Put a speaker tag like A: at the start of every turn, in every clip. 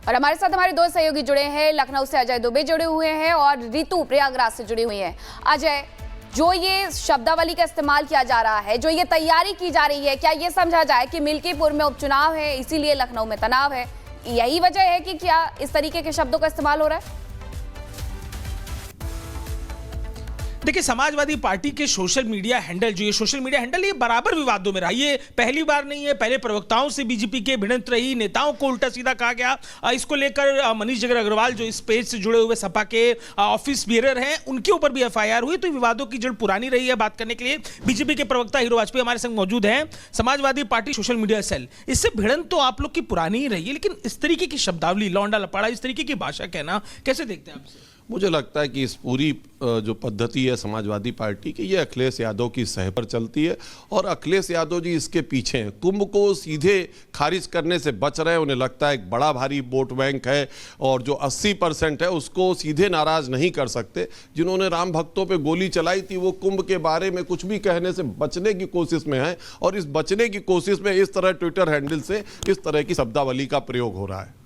A: और हमारे साथ हमारे दो सहयोगी जुड़े हैं। लखनऊ से अजय दुबे जुड़े हुए हैं और रितु प्रयागराज से जुड़ी हुई है। अजय, जो ये शब्दावली का इस्तेमाल किया जा रहा है, जो ये तैयारी की जा रही है, क्या ये समझा जाए कि मिल्कीपुर में उपचुनाव है इसीलिए लखनऊ में तनाव है? यही वजह है कि क्या इस तरीके के शब्दों का इस्तेमाल हो रहा है?
B: देखिए, समाजवादी पार्टी के सोशल मीडिया हैंडल ये बराबर विवादों में रहा। ये पहली बार नहीं है, पहले प्रवक्ताओं से बीजेपी के भिड़ंत रही, नेताओं को उल्टा सीधा कहा गया। इसको लेकर मनीष जगर अग्रवाल जो इस पेज से जुड़े हुए सपा के ऑफिस बियरर हैं, उनके ऊपर भी एफआईआर हुई। तो विवादों की जड़ पुरानी रही है। बात करने के लिए बीजेपी के प्रवक्ता हीरो वाजपेयी हमारे संग मौजूद हैं। Samajwadi Party social media cell, इससे भिड़ंत तो आप लोग की पुरानी ही रही है, लेकिन इस तरीके की शब्दावली, लौंडा लपाड़ा, इस तरीके की भाषा कहना कैसे देखते हैं आप?
C: मुझे लगता है कि इस पूरी जो पद्धति है समाजवादी पार्टी की, ये अखिलेश यादव की सह पर चलती है और अखिलेश यादव जी इसके पीछे हैं। कुंभ को सीधे खारिज करने से बच रहे हैं। उन्हें लगता है एक बड़ा भारी वोट बैंक है और जो 80% है उसको सीधे नाराज नहीं कर सकते। जिन्होंने राम भक्तों पे गोली चलाई थी, वो कुंभ के बारे में कुछ भी कहने से बचने की कोशिश में है और इस बचने की कोशिश में इस तरह ट्विटर हैंडल से इस तरह की शब्दावली का प्रयोग हो रहा है।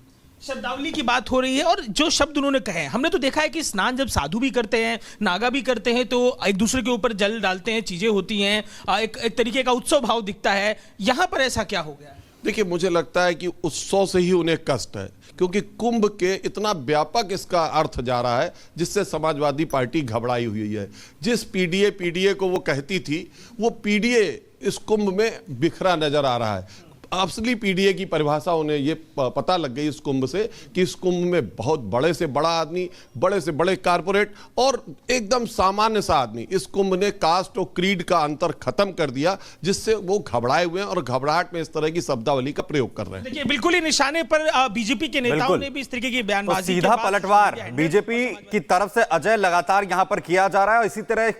B: शब्दावली की बात हो रही है और जो शब्द उन्होंने कहे, हमने तो देखा है कि स्नान जब साधु भी करते हैं, नागा भी करते हैं, तो एक दूसरे के ऊपर जल डालते हैं, चीजें होती हैं, एक तरीके का उत्सव भाव दिखता है। यहां पर ऐसा क्या हो गया?
C: देखिए, मुझे लगता है कि उत्सव से ही उन्हें कष्ट है, क्योंकि कुंभ के इतना व्यापक इसका अर्थ जा रहा है जिससे समाजवादी पार्टी घबराई हुई है। जिस पीडीए को वो कहती थी, वो पीडीए इस कुंभ में बिखरा नजर आ रहा है। असली पीडीए की परिभाषा उन्हें ये पता लग गई इस कुंभ से कि इस कुंभ में बहुत बड़े से बड़ा आदमी, बड़े से बड़े कारपोरेट और एकदम सामान्य सा आदमी, इस कुंभ ने कास्ट और क्रीड का अंतर खत्म कर दिया, जिससे वो घबराए हुए हैं और घबराहट में इस तरह की शब्दावली का प्रयोग कर रहे हैं।
B: देखिए, बिल्कुल ही निशाने पर बीजेपी के नेताओं ने भी इस तरीके की बयानबाजी,
D: सीधा पलटवार बीजेपी की तरफ से अजय लगातार यहां पर किया जा रहा है और इसी तरह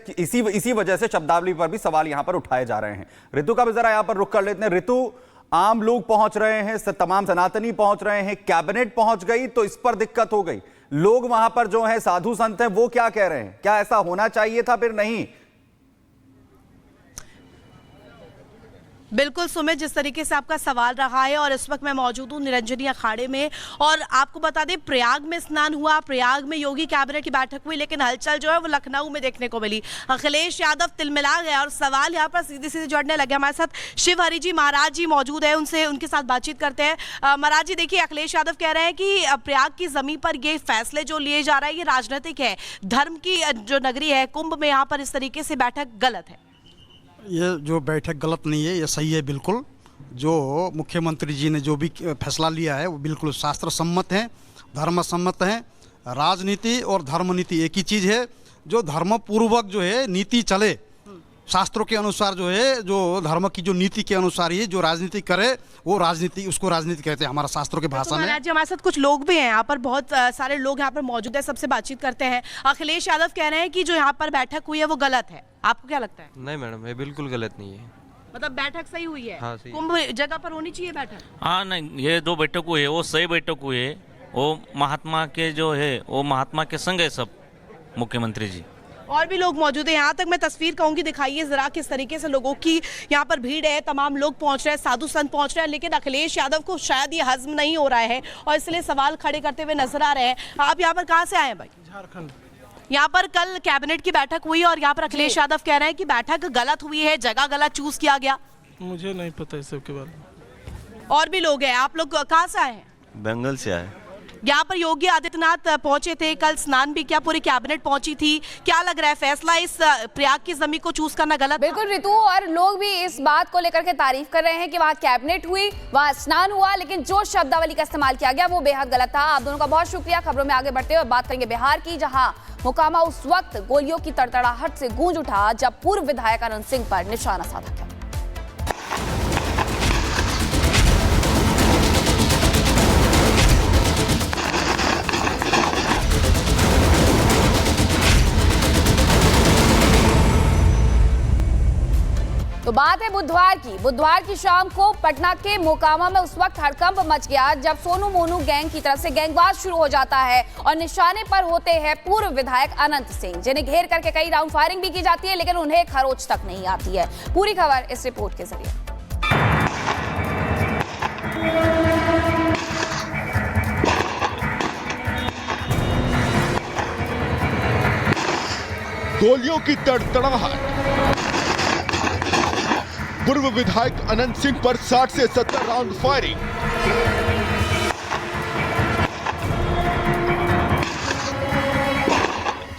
D: इसी वजह से शब्दावली पर भी सवाल यहां पर उठाए जा रहे हैं। ऋतु का भी जरा यहां पर रुख कर लेते हैं। ऋतु, आम लोग पहुंच रहे हैं, तमाम सनातनी पहुंच रहे हैं, कैबिनेट पहुंच गई तो इस पर दिक्कत हो गई। लोग वहां पर जो है साधु संत हैं, वो क्या कह रहे हैं? क्या ऐसा होना चाहिए था, फिर नहीं?
E: बिल्कुल सुमित, जिस तरीके से आपका सवाल रहा है और इस वक्त मैं मौजूद हूँ निरंजनी अखाड़े में और आपको बता दें प्रयाग में स्नान हुआ, प्रयाग में योगी कैबिनेट की बैठक हुई, लेकिन हलचल जो है वो लखनऊ में देखने को मिली। अखिलेश यादव तिलमिला गया और सवाल यहाँ पर सीधे सीधे जोड़ने लगे। हमारे साथ शिव हरि जी महाराज जी मौजूद है, उनके साथ बातचीत करते हैं। महाराज जी, देखिए, अखिलेश यादव कह रहे हैं कि प्रयाग की जमीन पर ये फैसले जो लिए जा रहा है ये राजनीतिक है, धर्म की जो नगरी है कुंभ में, यहाँ पर इस तरीके से बैठक गलत है।
F: ये जो बैठक गलत नहीं है, ये सही है बिल्कुल। जो मुख्यमंत्री जी ने जो भी फैसला लिया है वो बिल्कुल शास्त्र सम्मत है, धर्म सम्मत है। राजनीति और धर्म नीति एक ही चीज़ है। जो धर्म पूर्वक जो है नीति चले, शास्त्रों के अनुसार जो है, जो धर्म की जो नीति के अनुसार ही जो राजनीति करे वो राजनीति, उसको राजनीति कहते हैं हमारा शास्त्रों के भाषा में।
E: महाराज जी, हमारे साथ कुछ लोग भी हैं यहाँ पर, बहुत सारे लोग यहाँ पर मौजूद है, सबसे बातचीत करते हैं। अखिलेश यादव कह रहे हैं कि जो यहाँ पर बैठक हुई है वो गलत है, आपको क्या लगता है?
G: नहीं मैडम, ये बिल्कुल गलत नहीं है।
E: मतलब बैठक सही हुई है?
G: हाँ, सही।
E: कुंभ जगह पर होनी चाहिए बैठक?
H: हाँ, नहीं, ये दो बैठक हुई है वो सही बैठक हुई है। वो महात्मा के जो है वो महात्मा के संग है सब मुख्यमंत्री जी।
E: और भी लोग मौजूद है यहाँ तक, मैं तस्वीर कहूंगी, दिखाइए जरा किस तरीके से लोगों की यहाँ पर भीड़ है, तमाम लोग पहुंच रहे हैं, साधु संत पहुंच रहे हैं, लेकिन अखिलेश यादव को शायद ये हजम नहीं हो रहा है और इसलिए सवाल खड़े करते हुए नजर आ रहे हैं। आप यहाँ पर कहाँ से आए हैं भाई?
F: झारखंड।
E: यहाँ पर कल कैबिनेट की बैठक हुई और यहाँ पर अखिलेश यादव कह रहे हैं कि बैठक गलत हुई है, जगह गलत चूज किया गया।
I: मुझे नहीं पता इस सब के बारे में।
E: और भी लोग हैं, आप लोग कहाँ से आए हैं?
G: बंगाल से आए।
E: यहाँ पर योगी आदित्यनाथ पहुंचे थे, कल स्नान भी किया, पूरी कैबिनेट पहुंची थी। क्या लग रहा है, फैसला इस प्रयाग की जमीन को चूज करना गलत?
A: बिल्कुल ऋतु, और लोग भी इस बात को लेकर के तारीफ कर रहे हैं कि वहाँ कैबिनेट हुई, वहाँ स्नान हुआ, लेकिन जो शब्दावली का इस्तेमाल किया गया वो बेहद गलत था। आप दोनों का बहुत शुक्रिया। खबरों में आगे बढ़ते हुए बात करेंगे बिहार की, जहां मोकामा उस वक्त गोलियों की तड़तड़ाहट से गूंज उठा जब पूर्व विधायक अनंत सिंह पर निशाना साधा गया। तो बात है बुधवार की शाम को पटना के मोकामा में उस वक्त हड़कंप मच गया जब सोनू मोनू गैंग की तरफ से गैंगवार शुरू हो जाता है और निशाने पर होते हैं पूर्व विधायक अनंत सिंह, जिन्हें घेर करके कई राउंड फायरिंग भी की जाती है, लेकिन उन्हें खरोच तक नहीं आती है। पूरी खबर इस रिपोर्ट के जरिए।
J: गोलियों की तड़तड़ाहट। पूर्व विधायक अनंत सिंह पर 60 से 70 राउंड फायरिंग।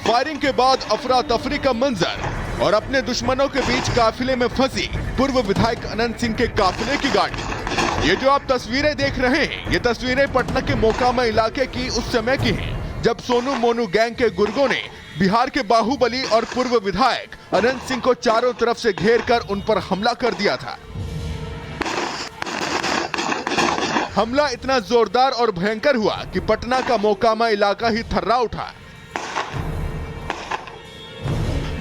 J: फायरिंग के बाद अफरा तफरी का मंजर और अपने दुश्मनों के बीच काफिले में फंसी पूर्व विधायक अनंत सिंह के काफिले की गाड़ी। ये जो आप तस्वीरें देख रहे हैं, ये तस्वीरें पटना के मोकामा इलाके की उस समय की हैं जब सोनू मोनू गैंग के गुर्गों ने बिहार के बाहुबली और पूर्व विधायक अनंत सिंह को चारों तरफ से घेर कर उन पर हमला कर दिया था। हमला इतना जोरदार और भयंकर हुआ कि पटना का मोकामा इलाका ही थर्रा उठा।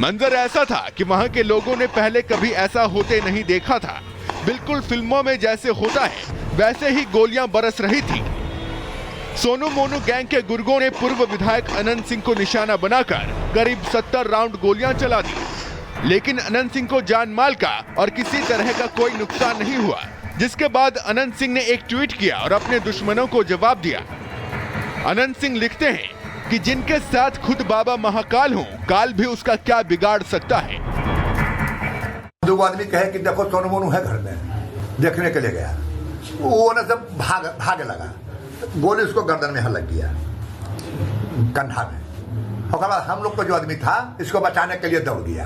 J: मंजर ऐसा था कि वहां के लोगों ने पहले कभी ऐसा होते नहीं देखा था। बिल्कुल फिल्मों में जैसे होता है वैसे ही गोलियां बरस रही थी। सोनू मोनू गैंग के गुर्गों ने पूर्व विधायक अनंत सिंह को निशाना बनाकर करीब 70 राउंड गोलियां चला दी, लेकिन अनंत सिंह को जान माल का और किसी तरह का कोई नुकसान नहीं हुआ। जिसके बाद अनंत सिंह ने एक ट्वीट किया और अपने दुश्मनों को जवाब दिया। अनंत सिंह लिखते हैं कि जिनके साथ खुद बाबा महाकाल हों, काल भी उसका क्या बिगाड़ सकता है।
K: दो आदमी कहे कि देखो सोनू मोनू है घर में, देखने के लिए गया, वो ना सब भागे लगा, गोली उसको गर्दन में लग गया, कंधा में। उसके बाद हम लोग को जो आदमी था इसको बचाने के लिए दौड़ गया।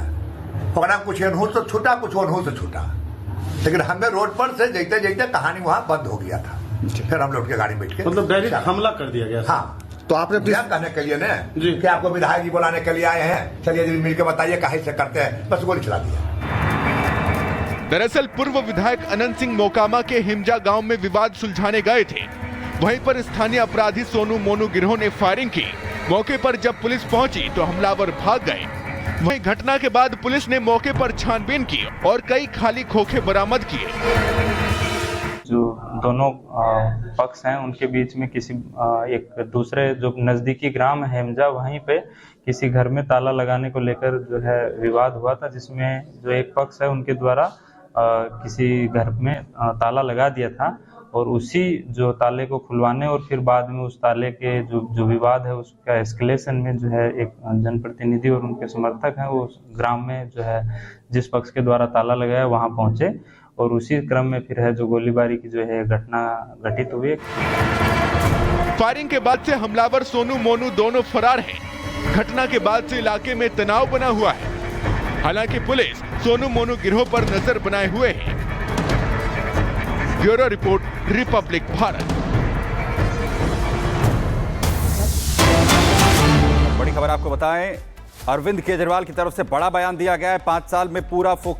K: कुछ अनहूर से छूटा, कुछ अनहूर से छूटा, लेकिन हमें रोड पर से जैसे जैसे कहानी वहां बंद हो गया था। फिर हम लोग के गाड़ी में बैठ के
L: मतलब डायरेक्ट हमला कर दिया गया।
K: हाँ, तो आपने कहने के लिए ना कि आपको विधायक जी बुलाने के लिए आए हैं, चलिए मिलकर बताइए कहीं से करते हैं, बस गोली चला दिया।
J: दरअसल पूर्व विधायक अनंत सिंह मोकामा के हिमजा गांव में विवाद सुलझाने गए थे। वहीं पर स्थानीय अपराधी सोनू मोनू गिरोह ने फायरिंग की। मौके पर जब पुलिस पहुंची तो हमलावर भाग गए। वहीं घटना के बाद पुलिस ने मौके पर छानबीन की और कई खाली खोखे बरामद किए।
M: जो दोनों पक्ष हैं उनके बीच में किसी एक दूसरे जो नजदीकी ग्राम है हेमजा, वहीं पे किसी घर में ताला लगाने को लेकर जो है विवाद हुआ था, जिसमें जो एक पक्ष है उनके द्वारा किसी घर में ताला लगा दिया था और उसी जो ताले को खुलवाने और फिर बाद में उस ताले के जो विवाद है उसका एस्केलेशन में जो है एक जनप्रतिनिधि और उनके समर्थक हैं वो ग्राम में जो है जिस पक्ष के द्वारा ताला लगाया वहां पहुंचे और उसी क्रम में फिर है जो गोलीबारी की जो है घटना घटित हुई।
J: फायरिंग के बाद से हमलावर सोनू मोनू दोनों फरार हैं। घटना के बाद से इलाके में तनाव बना हुआ है। हालांकि पुलिस सोनू मोनू गिरोह पर नजर बनाए हुए है। Bureau report, Republic Bharat.
D: बड़ी खबर आपको बताएं, अरविंद केजरीवाल की तरफ से बड़ा बयान दिया गया है। 5 साल में पूरा